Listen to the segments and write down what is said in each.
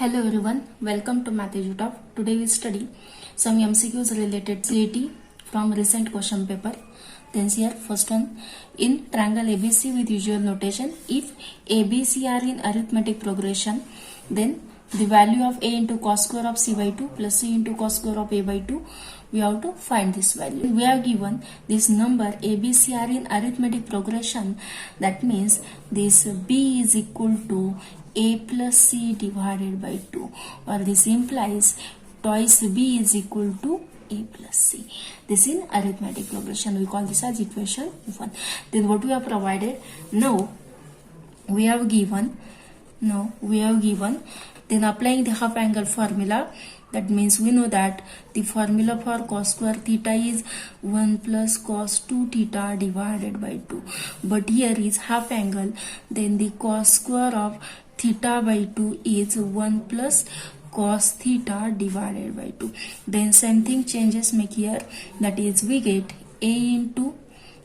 Hello everyone, welcome to Math EduTalk. Today we study some MCQs related to CAT from recent question paper. Then here first one, in triangle ABC with usual notation, if ABC are in arithmetic progression, then the value of A into cos square of C by 2 plus C into cos square of A by 2, we have to find this value. We have given this number ABC are in arithmetic progression, that means this B is equal to A plus C divided by 2, or this implies twice B is equal to A plus C. This in arithmetic progression, we call this as equation 1. Then what we have provided, now we have given, then applying the half angle formula, that means we know that the formula for cos square theta is 1 plus cos 2 theta divided by 2. But here is half angle, then the cos square of theta by 2 is 1 plus cos theta divided by 2. Then same thing changes make here, that is we get A into,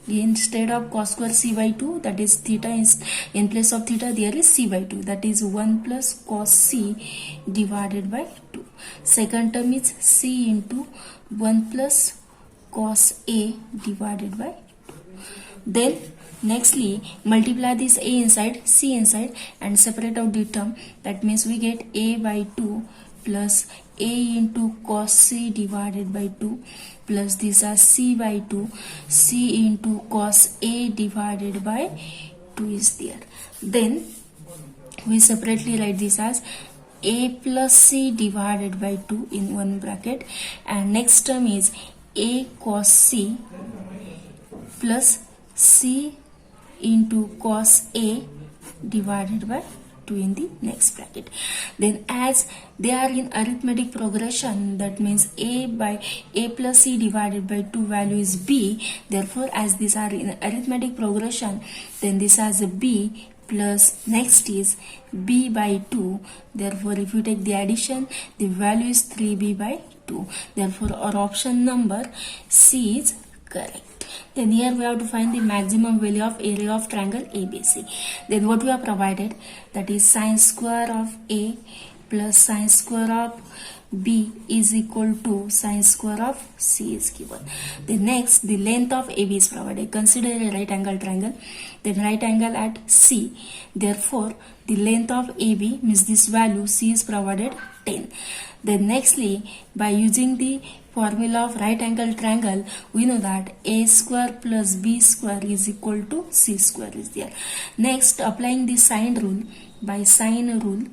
instead of cos square C by 2, that is theta is in place of theta there is C by 2, that is 1 plus cos C divided by 2. Second term is C into 1 plus cos A divided by 2. Then nextly multiply this A inside, C inside and separate out the term, that means we get A by 2 plus A into cos C divided by 2 plus this as C by 2, C into cos A divided by 2 is there. Then we separately write this as A plus C divided by 2 in one bracket, and next term is A cos C plus C into cos A divided by 2 in the next bracket. Then as they are in arithmetic progression, that means A plus C divided by 2 value is B. Therefore as these are in arithmetic progression, then this has a B plus next is B by 2. Therefore if you take the addition, the value is 3B by 2. Therefore our option number C is correct. Then here we have to find the maximum value of area of triangle ABC. Then what we have provided, that is sine square of A plus sine square of B is equal to sine square of C is given. The next, the length of AB is provided. Consider a right angle triangle, then right angle at C. Therefore the length of AB means this value C is provided 10. Then nextly, by using the formula of right angle triangle, we know that A square plus B square is equal to C square is there. Next, applying the sine rule, by sine rule,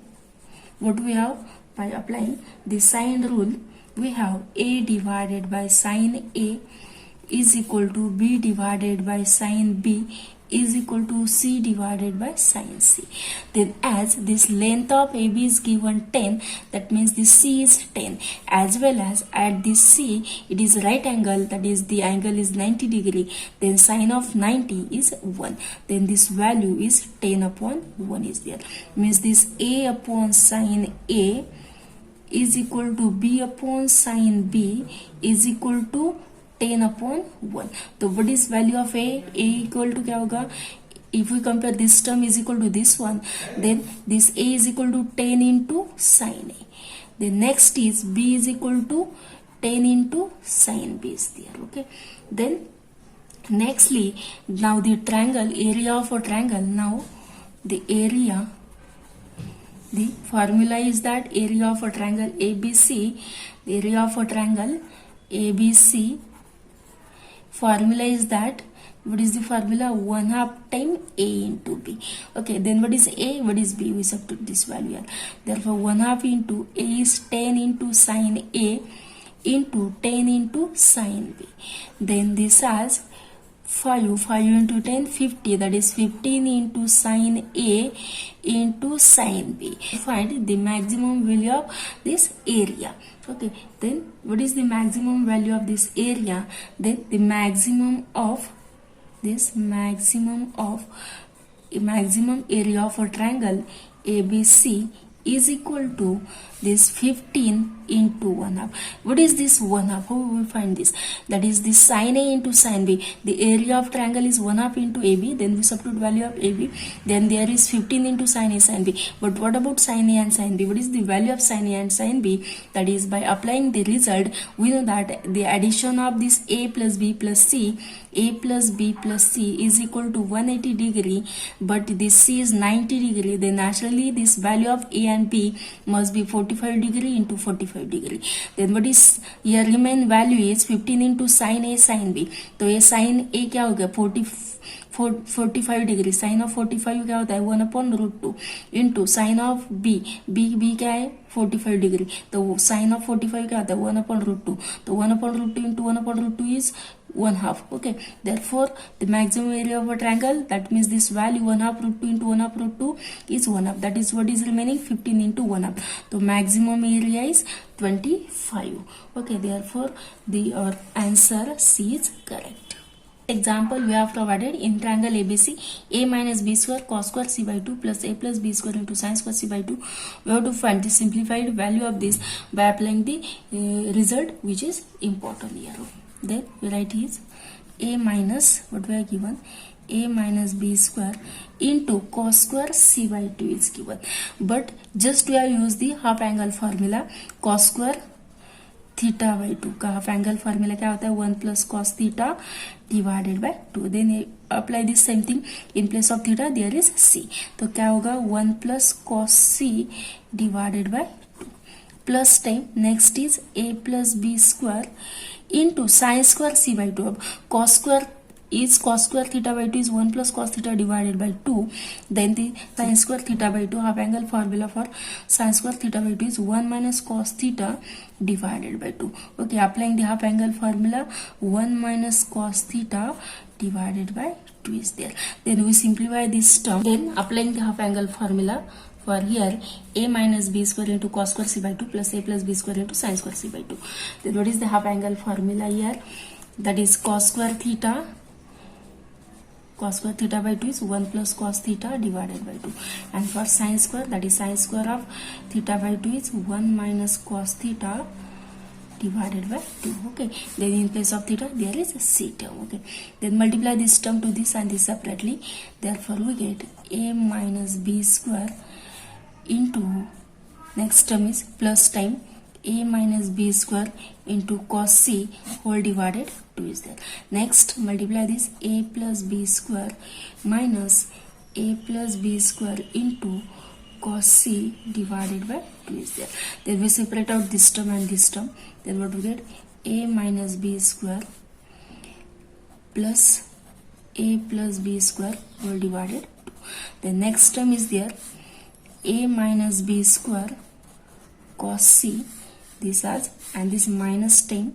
what we have, by applying the sine rule, we have A divided by sine A is equal to B divided by sine B is equal to C divided by sine C. Then as this length of AB is given 10, that means this C is 10, as well as at this C it is right angle, that is the angle is 90 degree, then sine of 90 is 1, then this value is 10 upon 1 is there, means this A upon sine A is equal to B upon sine B is equal to 10 upon 1. तो what is value of A equal to क्या होगा, if we compare this term is equal to this one, then this A is equal to 10 into sine A. The next is B is equal to 10 into sine B is there. Okay. Then nextly, now the triangle, area of a triangle, now the area, the formula is that area of a triangle ABC, the area of a triangle ABC, formula is that, what is the formula, 1/2 time A into B. Okay, then what is A, what is B, we substitute this value here. Therefore 1/2 into A is 10 into sine A into 10 into sine B. Then this has 5 into 10, 50, that is 15 into sine A into sine B. Find the maximum value of this area. Okay, then what is the maximum value of this area? Then the maximum area of a triangle ABC is equal to this 15 into 1 half. What is this 1 half? How we will find this? That is this sin A into sin B. The area of triangle is 1 half into AB. Then we substitute value of AB. Then there is 15 into sin A sin B. But what about sin A and sin B? What is the value of sin A and sin B? That is, by applying the result, we know that the addition of this A plus B plus C, A plus B plus C is equal to 180 degree, but this C is 90 degree. Then naturally this value of A and B must be 45 degree into 45 degree. Then what is here remain value is 15 into sin A sin B. तो ये sin A क्या हो गया 45 degree. Sign of 45 क्या होता है 1/√2 into sine of B क्या है 45 डिग्री. तो साइन ऑफ 45 क्या होता है 1/√2. तो 1/√2 into 1/√2 is 1 half. Okay, therefore the maximum area of a triangle, that means this value 1/√2 into 1/√2 is 1 half. That is what is remaining 15 into 1 half. So maximum area is 25. Okay, therefore our answer C is correct. Example we have provided in triangle ABC, a minus b square cos square c by 2 plus a plus b square into sin square c by 2. We have to find the simplified value of this by applying the result which is important here. Then we write is a minus what we are given a minus b square into cos square c by 2 is given. But just we have used the half angle formula. Cos square theta by 2 का half angle formula क्या होता है 1 plus cos theta divided by 2. Then apply this same thing in place of theta there is c. तो क्या होगा 1 plus cos c divided by 2 plus time next is a plus b square into sin square c by 2. अब cos square theta by 2 is 1 plus cos theta divided by 2. Then the sin square theta by 2 half angle formula for sin square theta by 2 is 1 minus cos theta divided by 2. Okay, applying the half angle formula 1 minus cos theta divided by 2 is there. Then we simplify this term. Then applying the half angle formula for here a minus b square into cos square c by 2 plus a plus b square into sin square c by 2. Then what is the half angle formula here? That is cos square theta by 2 is 1 plus cos theta divided by 2. And for sin square, that is sin square of theta by 2 is 1 minus cos theta divided by 2. Okay, then in place of theta there is a c term. Okay, then multiply this term to this and this separately. Therefore we get a minus b square into next term is plus time a minus b square into cos c whole divided 2 is there. Next multiply this a plus b square minus a plus b square into cos c divided by 2 is there. Then we separate out this term and this term. Then what we get a minus b square plus a plus b square whole divided 2. The next term is there a minus b square cos c, this as, and this minus 10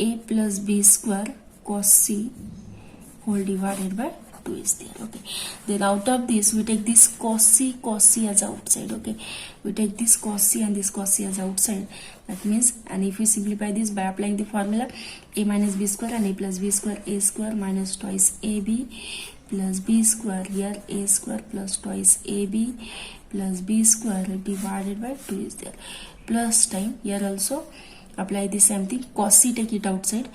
a plus b square cos c whole divided by 2 is there. Okay, then out of this we take this cos c as outside. Okay, we take this cos c and this cos c as outside. That means, and if we simplify this by applying the formula a minus b square and a plus b square, a square minus twice ab plus b square, here a square plus twice ab plus b square divided by 2 is there. Plus time, here also apply the same thing, cos c take it outside,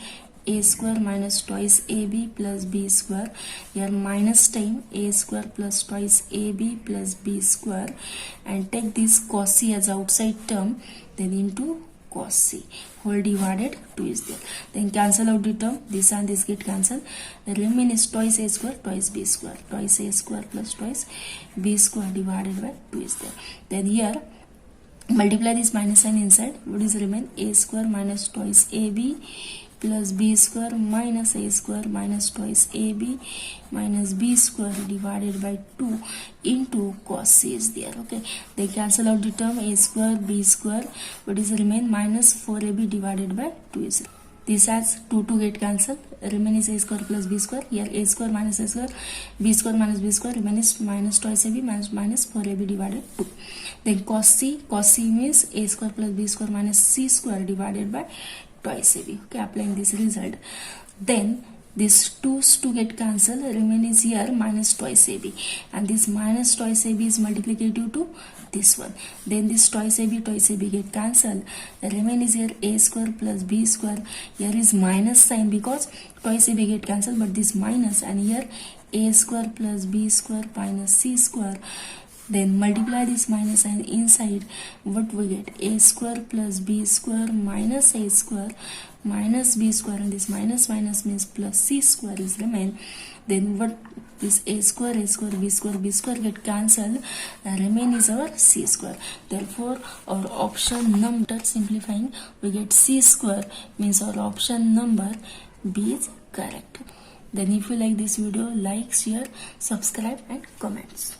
a square minus twice ab plus b square, here minus time a square plus twice ab plus b square, and take this cos c as outside term, then into cos c whole divided 2 is there. Then cancel out the term, this and this get cancelled. The remaining is twice a square twice b square, twice a square plus twice b square divided by 2 is there. Then here multiply this minus sign inside. What is remain? A square minus twice ab plus b square minus a square minus twice ab minus b square divided by 2 into cos c is there. Okay, they cancel out the term a square b square. What is remain? Minus 4ab divided by 2 is. This has 2 get cancelled. Remain is a square plus b square. Here a square minus a square, b square minus b square, remain is minus twice ab minus 4ab divided 2. Then cos c means a square plus b square minus c square divided by twice ab. Okay, applying this result. Then this 2 get cancelled. Remain is here minus twice ab, and this minus twice ab is multiplicative to this one. Then this twice a b get cancelled. The remain is here a square plus b square. Here is minus sign because twice a b get cancelled, but this minus, and here a square plus b square minus c square. Then multiply this minus sign inside. What we get? A square plus b square minus a square minus b square, and this minus minus means plus c square is remain. Then what? This a square b square get cancelled. Remain is our c square. Therefore our option number, simplifying, we get c square, means our option number B is correct. Then if you like this video, like, share, subscribe and comments.